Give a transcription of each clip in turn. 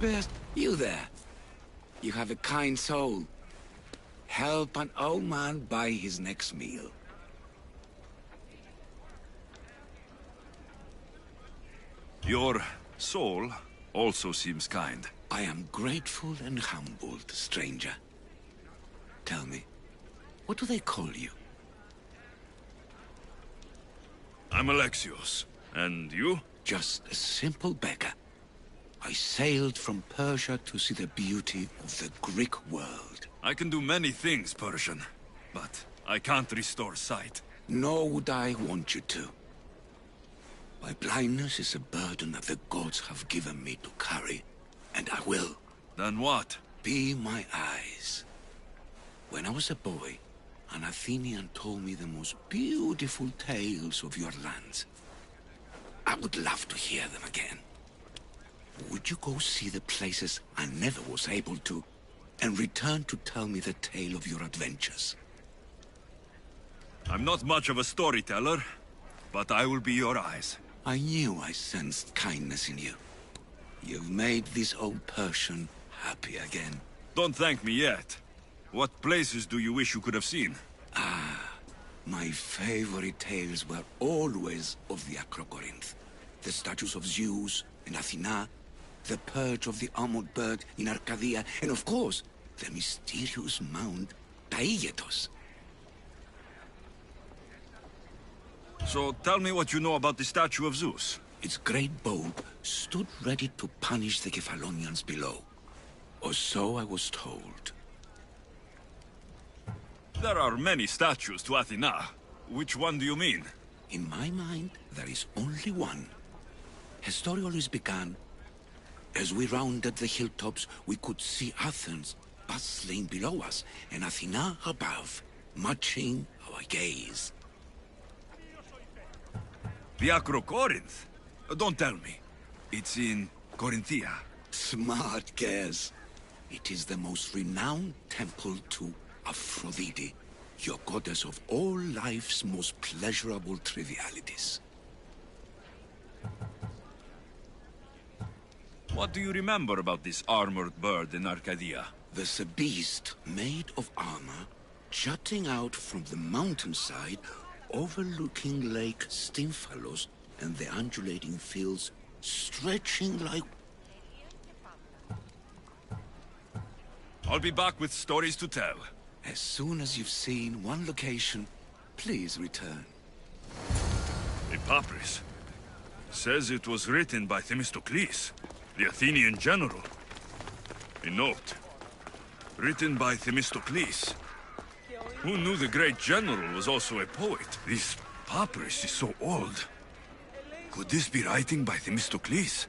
spares... You there. You have a kind soul. Help an old man buy his next meal. Your soul also seems kind. I am grateful and humbled, stranger. Tell me, what do they call you? I'm Alexios. And you? Just a simple beggar. I sailed from Persia to see the beauty of the Greek world. I can do many things, Persian, but I can't restore sight. Nor would I want you to. My blindness is a burden that the gods have given me to carry, and I will. Then what? Be my eyes. When I was a boy, an Athenian told me the most beautiful tales of your lands. I would love to hear them again. Would you go see the places I never was able to, and return to tell me the tale of your adventures? I'm not much of a storyteller, but I will be your eyes. I knew I sensed kindness in you. You've made this old Persian happy again. Don't thank me yet. What places do you wish you could have seen? My favorite tales were always of the Acrocorinth. The statues of Zeus and Athena, the perch of the armored bird in Arcadia, and of course, the mysterious mound Taigetos. So tell me what you know about the statue of Zeus. Its great bow stood ready to punish the Kephalonians below. Or so I was told. There are many statues to Athena. Which one do you mean? In my mind, there is only one. Her story always began. As we rounded the hilltops, we could see Athens bustling below us, and Athena above, matching our gaze. The Acrocorinth? Don't tell me. It's in Corinthia. Smart guess. It is the most renowned temple to Aphrodite, your goddess of all life's most pleasurable trivialities. What do you remember about this armored bird in Arcadia? There's a beast made of armor, jutting out from the mountainside, overlooking Lake Stymphalos and the undulating fields stretching like... I'll be back with stories to tell. As soon as you've seen one location, please return. The papyrus says it was written by Themistocles, the Athenian general. A note, written by Themistocles. Who knew the great general was also a poet? This papyrus is so old. Could this be writing by Themistocles?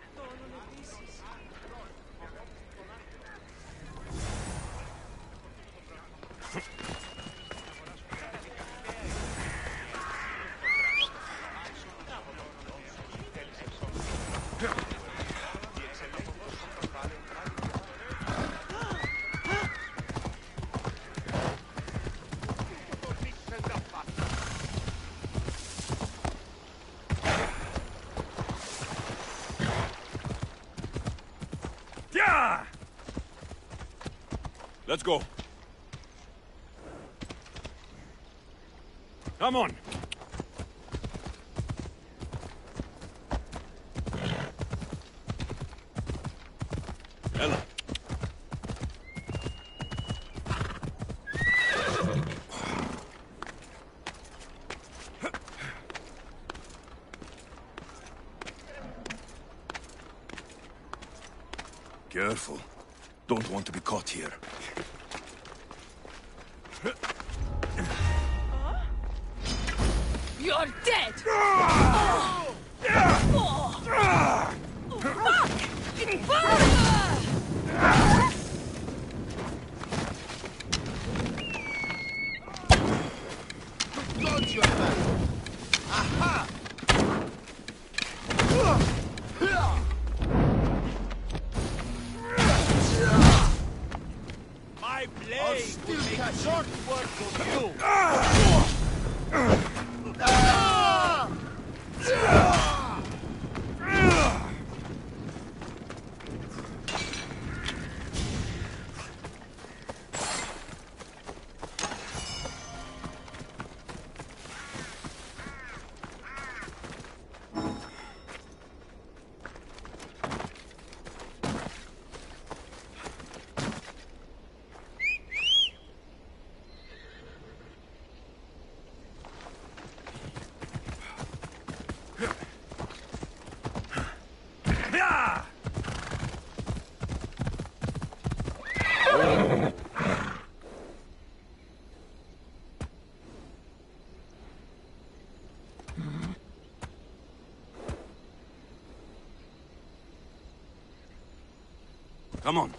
Let's go. Come on. Ella. Careful. Don't want to be caught here. You're dead! Oh. Oh. Fuck! Dodge your back! Aha! My blade I'll still catch short work of you! Come on.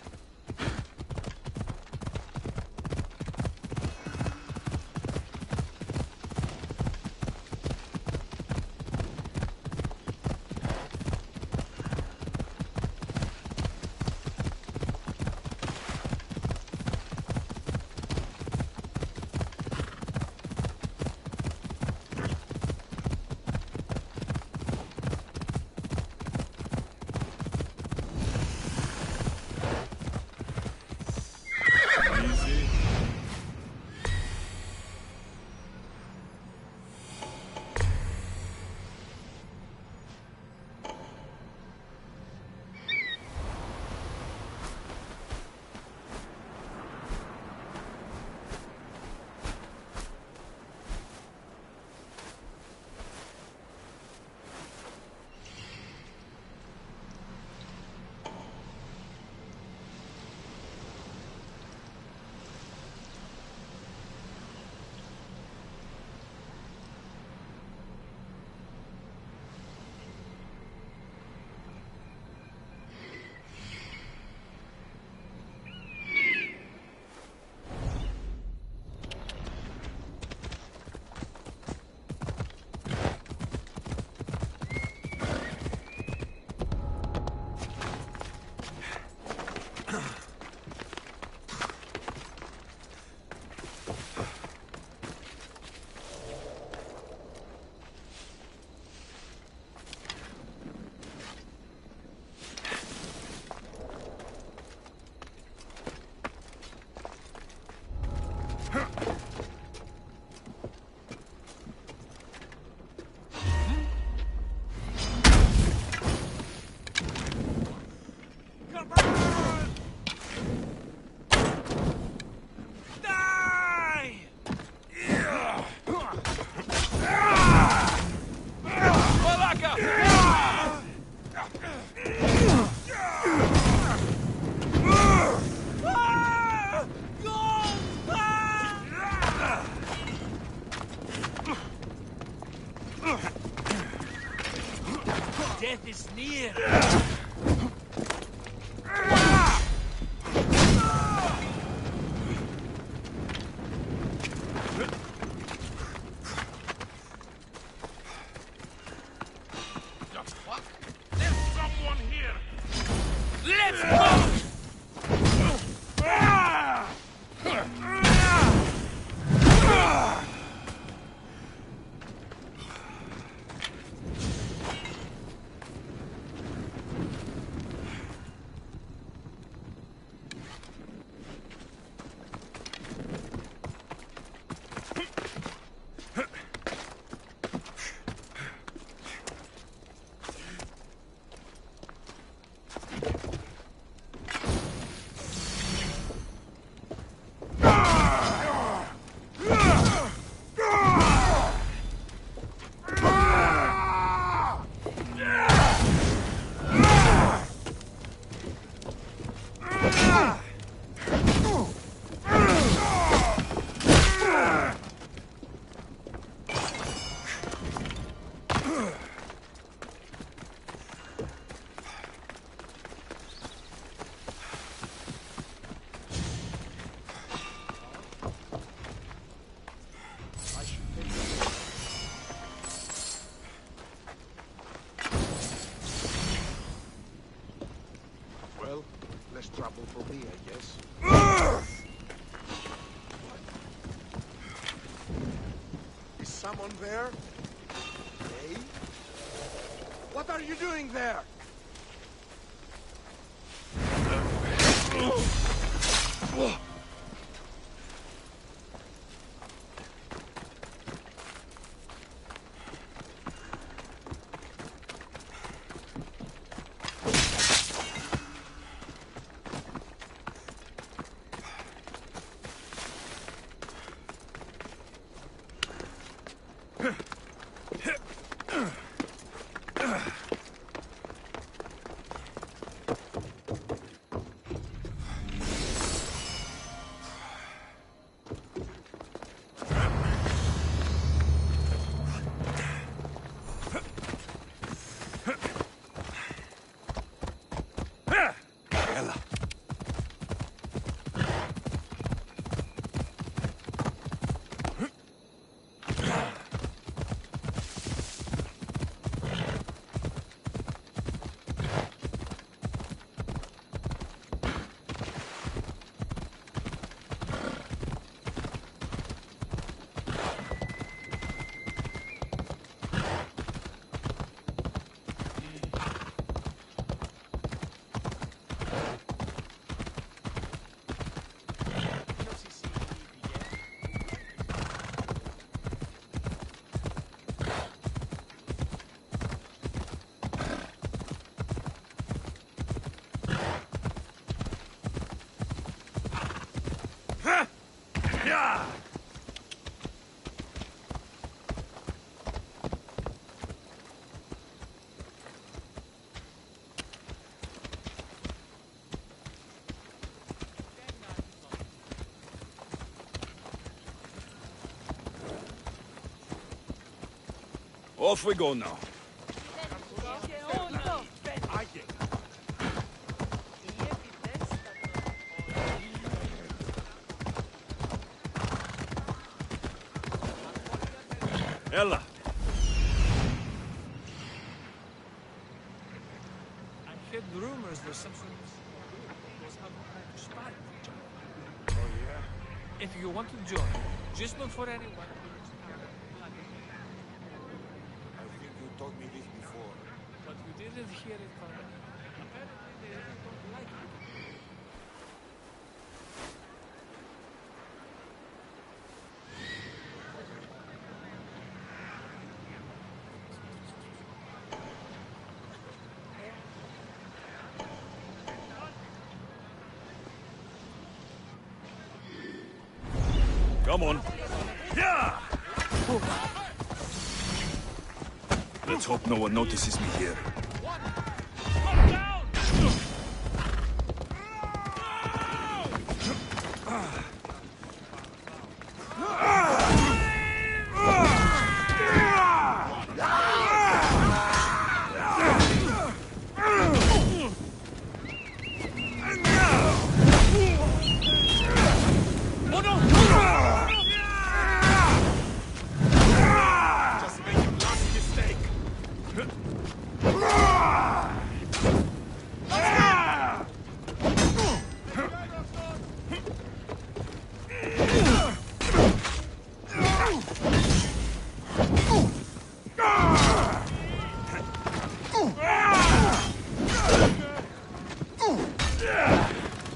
Death is near. What? There's someone here. Let's go! Well, less trouble for me, I guess. Is someone there? Hey? What are you doing there? Off we go now. Ella. I heard rumors there's some sort of spot. Oh, yeah? If you want to join, just look for anyone. I think you told me this before. But you didn't hear it from me. Apparently they don't like it. Come on. Yeah! Let's hope no one notices me here. Just make your last mistake.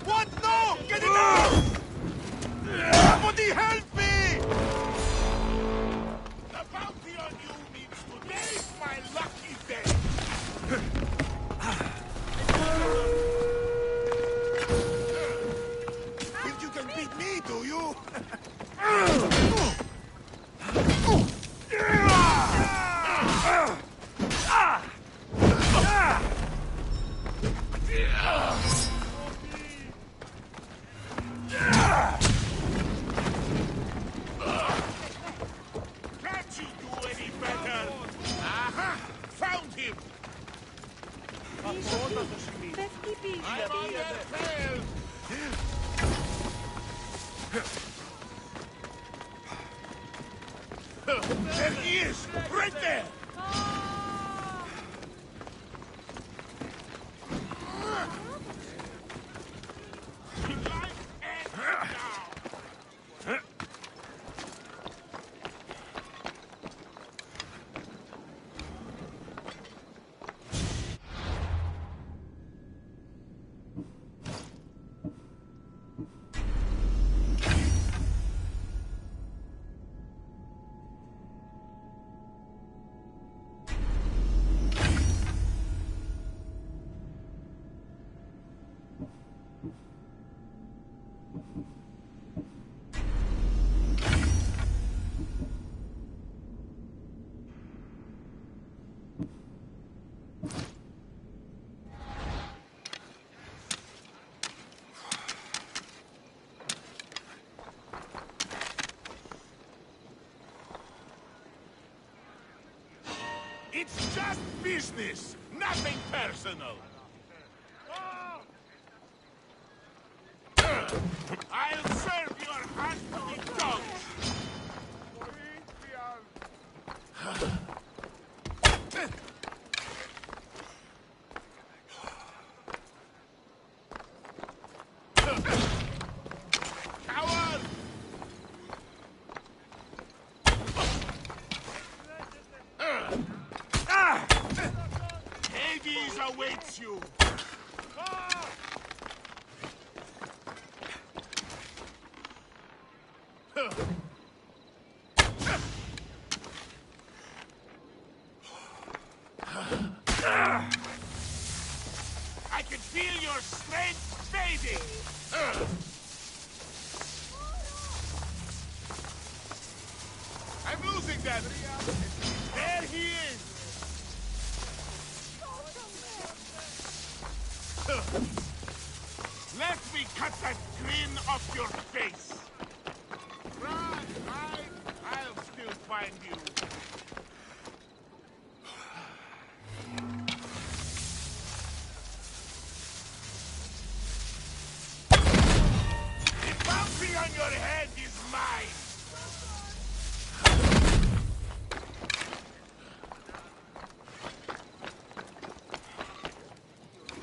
What? No! Get it out! Somebody help me! The bounty on you means today's my lucky day. Think you can beat me, do you? Can't you do any better? Aha! Found him! I'm on their tail! There he is! Right there! It's just business, nothing personal. I'll serve your hungry dogs. Coward! Hades awaits you. I can feel your strength fading. I'm losing that. There he is. Let me cut that grin off your face. Run, hide. I'll still find you. on your head is mine!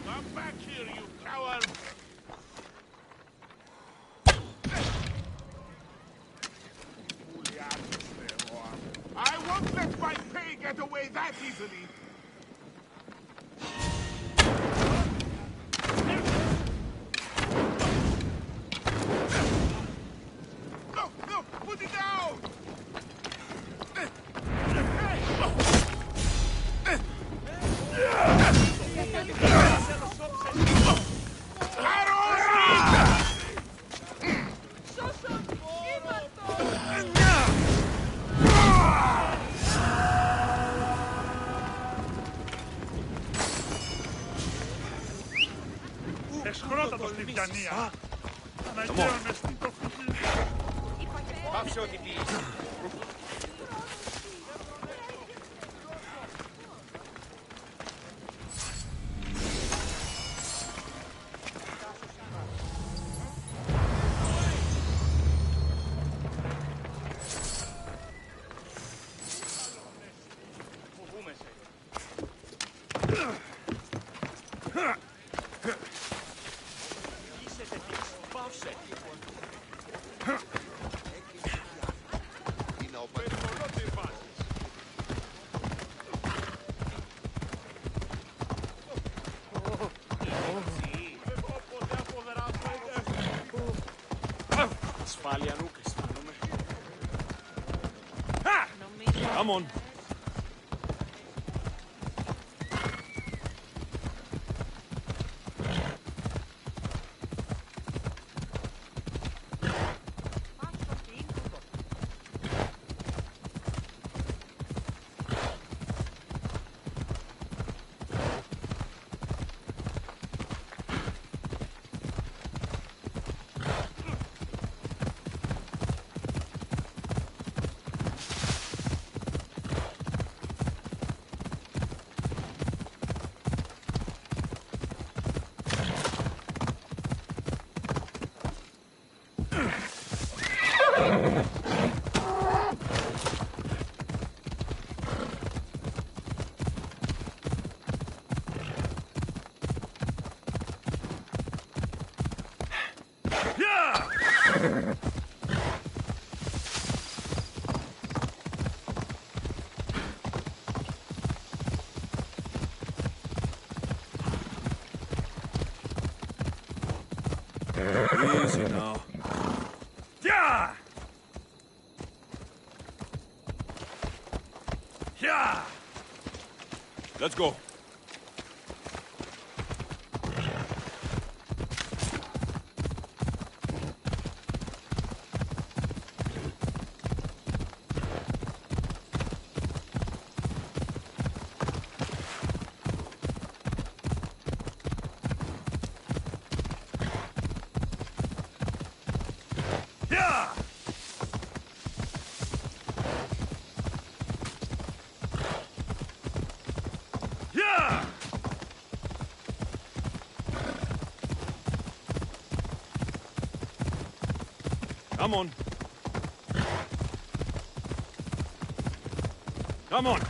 Come back here, you coward! I won't let my pay get away that easily! No, no, put it down! Εσχρότατος στη Βιανία. Αναγκαίων εστί το κουτί. Πάψε ό,τι πεις. Ασφάλεια νουκ αισθάνομαι. Come on. Easy now. Yeah! Yeah! Let's go. Yeah! Yeah! Come on. Come on.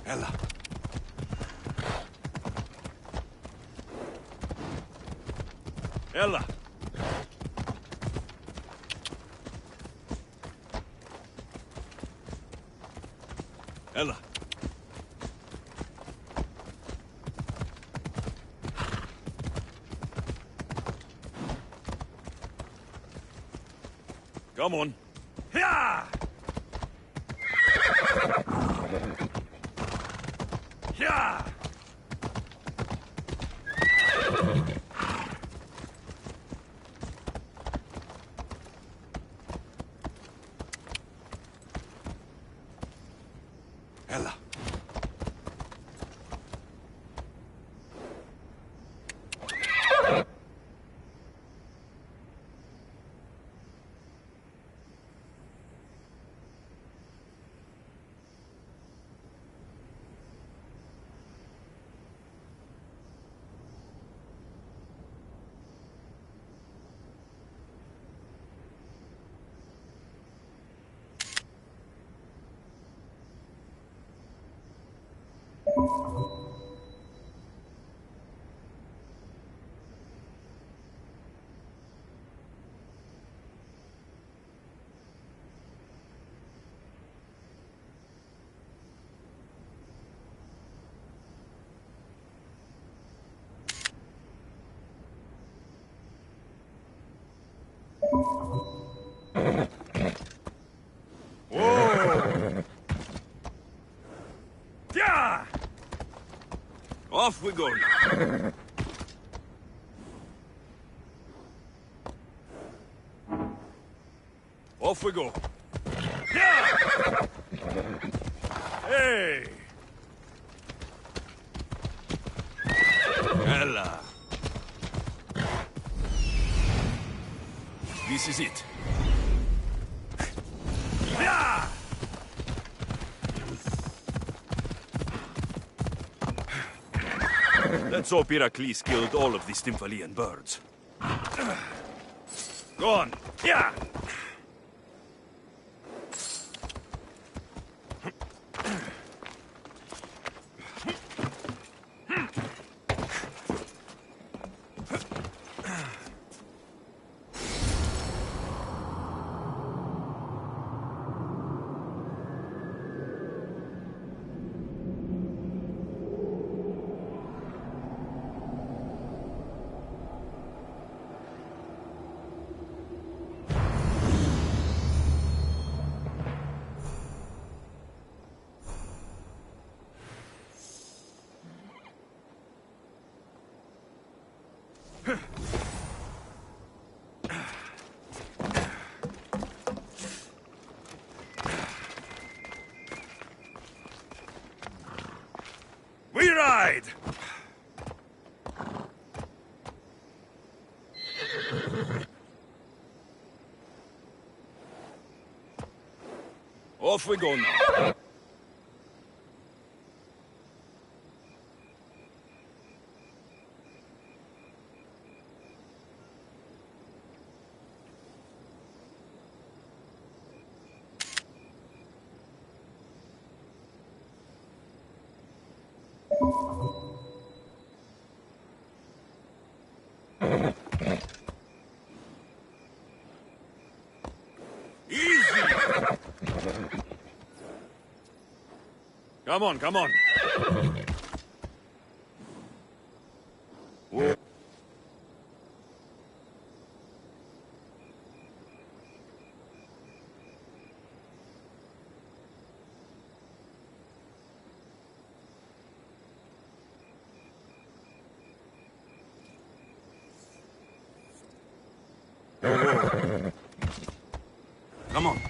Έλα. Έλα. Έλα. Come on. Yeah! Yeah! Έλα. Yeah! Off we go now. Off we go. Yeah! Hey! Ella. This is it. Yeah! Let's hope Heracles killed all of the Stymphalian birds. Go on. Yeah! We ride! Off we go now. Easy! Come on, come on. Whoa. Come on.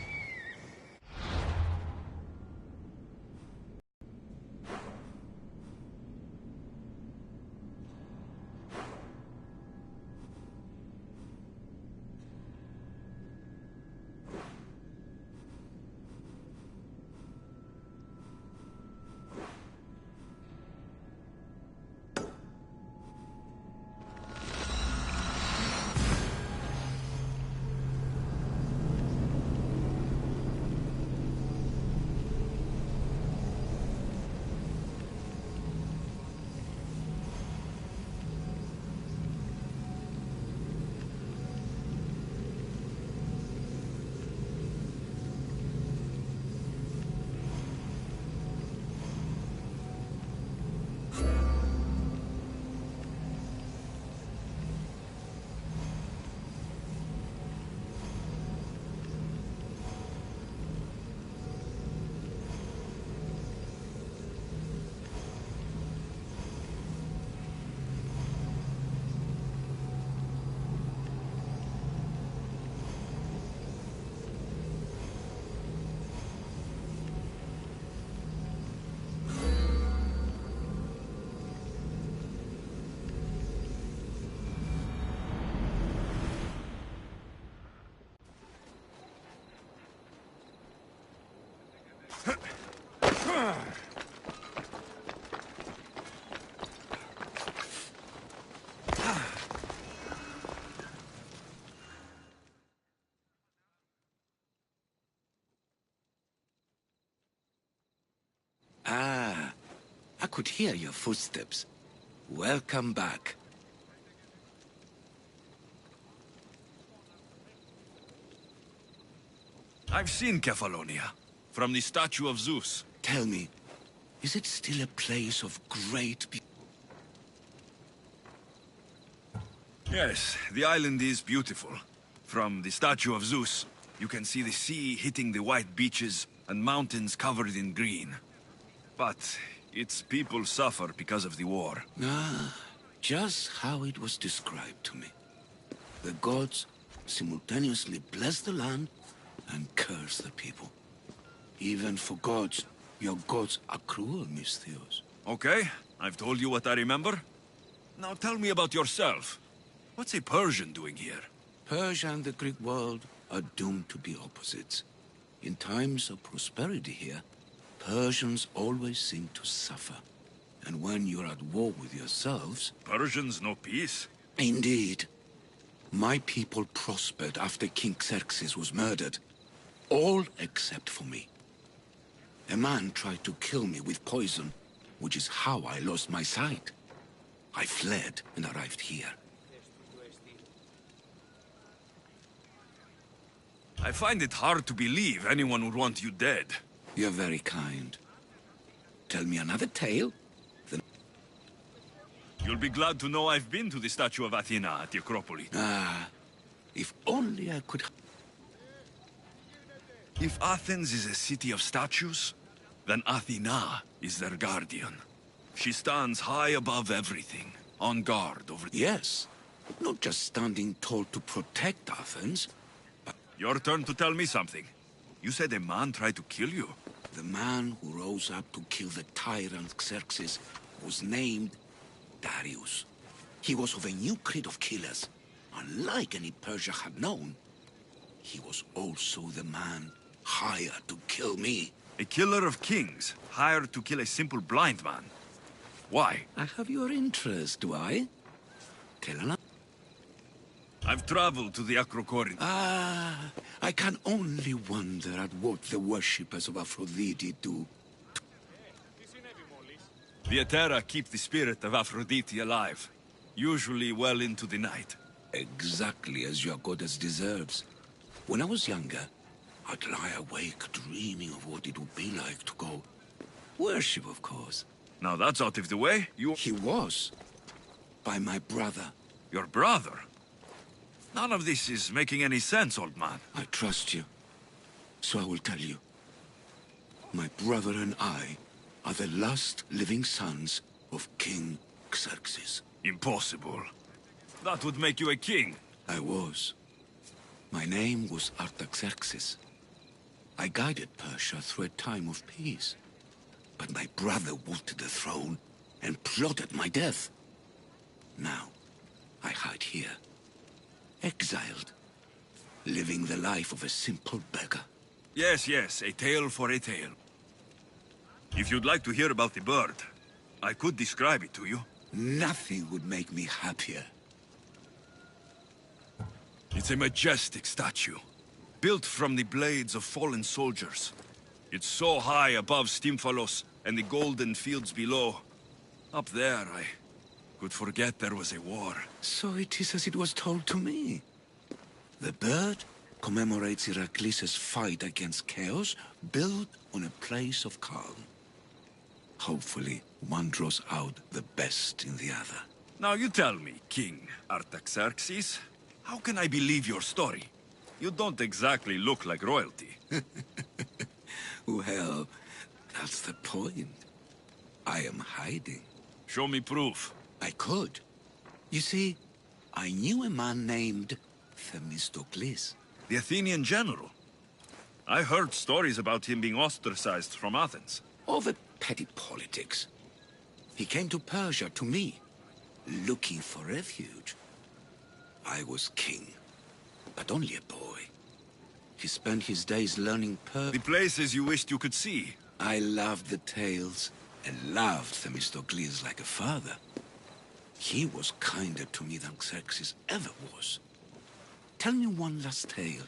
Ah, I could hear your footsteps. Welcome back. I've seen Kefalonia, from the statue of Zeus. Tell me, is it still a place of great beauty? Yes, the island is beautiful. From the statue of Zeus, you can see the sea hitting the white beaches and mountains covered in green. But its people suffer because of the war. Ah, just how it was described to me. The gods simultaneously bless the land and curse the people. Even for gods, your gods are cruel, Misthios. Okay, I've told you what I remember. Now tell me about yourself. What's a Persian doing here? Persia and the Greek world are doomed to be opposites. In times of prosperity here, Persians always seem to suffer. And when you're at war with yourselves... Persians know peace? Indeed. My people prospered after King Xerxes was murdered. All except for me. A man tried to kill me with poison, which is how I lost my sight. I fled and arrived here. I find it hard to believe anyone would want you dead. You're very kind. Tell me another tale, then... You'll be glad to know I've been to the statue of Athena at the Acropolis. Ah, if only I could... If Athens is a city of statues, then Athena is their guardian. She stands high above everything, on guard over... Yes, not just standing tall to protect Athens, but... Your turn to tell me something. You said a man tried to kill you. The man who rose up to kill the tyrant Xerxes was named Darius. He was of a new creed of killers, unlike any Persia had known. He was also the man hired to kill me. A killer of kings, hired to kill a simple blind man. Why? I have your interest, do I? Tell another. I've traveled to the Acrocorinth. Ah, I can only wonder at what the worshippers of Aphrodite do. The Etera keep the spirit of Aphrodite alive, usually well into the night. Exactly as your goddess deserves. When I was younger, I'd lie awake dreaming of what it would be like to go. Worship, of course. Now that's out of the way. He was. By my brother. Your brother? None of this is making any sense, old man. I trust you. So I will tell you. My brother and I are the last living sons of King Xerxes. Impossible. That would make you a king. I was. My name was Artaxerxes. I guided Persia through a time of peace. But my brother wanted the throne and plotted my death. Now, I hide here. Exiled. Living the life of a simple beggar. Yes, yes, a tale for a tale. If you'd like to hear about the bird, I could describe it to you. Nothing would make me happier. It's a majestic statue, built from the blades of fallen soldiers. It's so high above Stymphalos and the golden fields below. Up there, I could forget there was a war. So it is as it was told to me. The bird commemorates Heracles' fight against chaos, built on a place of calm. Hopefully, one draws out the best in the other. Now you tell me, King Artaxerxes, how can I believe your story? You don't exactly look like royalty. Well, that's the point. I am hiding. Show me proof. I could. You see, I knew a man named Themistocles. The Athenian general. I heard stories about him being ostracized from Athens. Over petty politics. He came to Persia to me, looking for refuge. I was king, but only a boy. He spent his days learning The places you wished you could see. I loved the tales, and loved Themistocles like a father. He was kinder to me than Xerxes ever was. Tell me one last tale,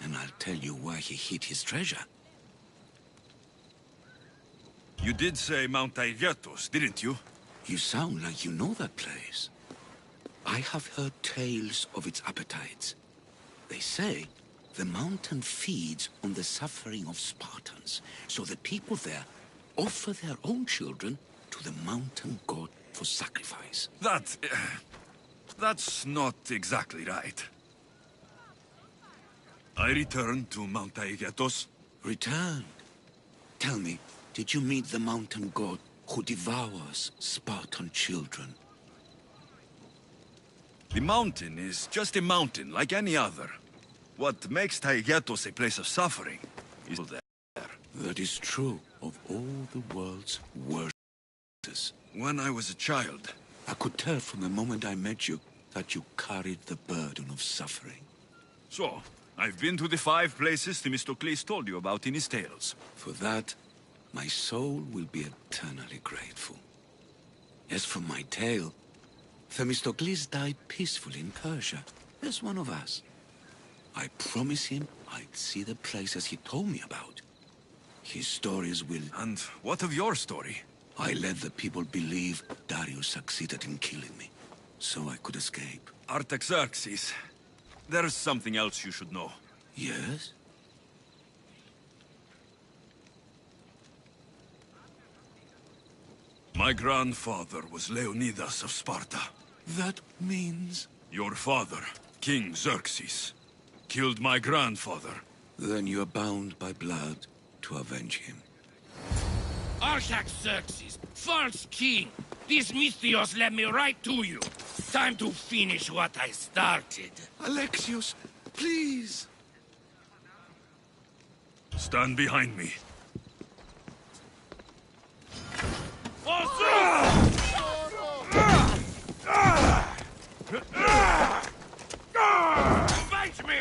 and I'll tell you why he hid his treasure. You did say Mount Aigyatos, didn't you? You sound like you know that place. I have heard tales of its appetites. They say the mountain feeds on the suffering of Spartans, so the people there offer their own children to the mountain god for sacrifice. That's not exactly right. I returned to Mount Aigyatos. Returned? Tell me, did you meet the mountain god who devours Spartan children? The mountain is just a mountain, like any other. What makes Aigyatos a place of suffering is there. That is true of all the world's worst. When I was a child, I could tell from the moment I met you that you carried the burden of suffering. So, I've been to the 5 places Themistocles told you about in his tales. For that, my soul will be eternally grateful. As for my tale, Themistocles died peacefully in Persia, as one of us. I promise him I'd see the places he told me about. His stories will... And what of your story? I let the people believe Darius succeeded in killing me, so I could escape. Artaxerxes, there's something else you should know. Yes? My grandfather was Leonidas of Sparta. That means... Your father, King Xerxes, killed my grandfather. Then you are bound by blood to avenge him. Artaxerxes, false king! These Misthios led me right to you. Time to finish what I started. Alexios, please! Stand behind me. Fight me!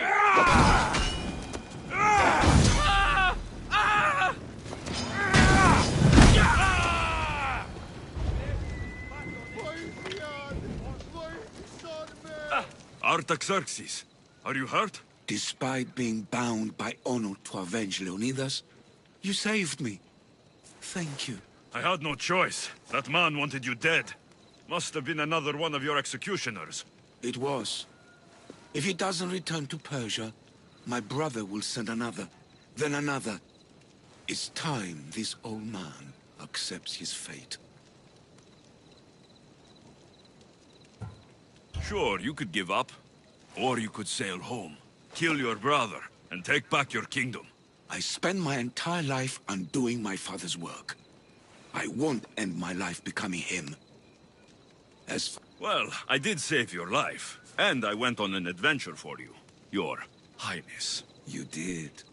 Artaxerxes, are you hurt? Despite being bound by honor to avenge Leonidas, you saved me. Thank you. I had no choice. That man wanted you dead. Must have been another one of your executioners. It was. If he doesn't return to Persia, my brother will send another, then another. It's time this old man accepts his fate. Sure, you could give up. Or you could sail home, kill your brother, and take back your kingdom. I spent my entire life undoing my father's work. I won't end my life becoming him. Well, I did save your life, and I went on an adventure for you, Your Highness. You did.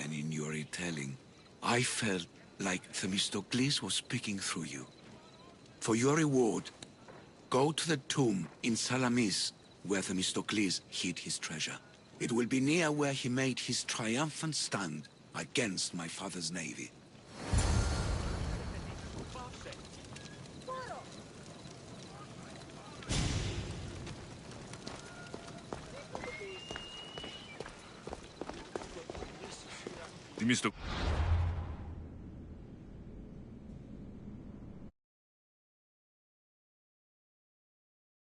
And in your retelling, I felt like Themistocles was speaking through you. For your reward, go to the tomb in Salamis, where Themistocles hid his treasure. It will be near where he made his triumphant stand against my father's navy. Themistocles.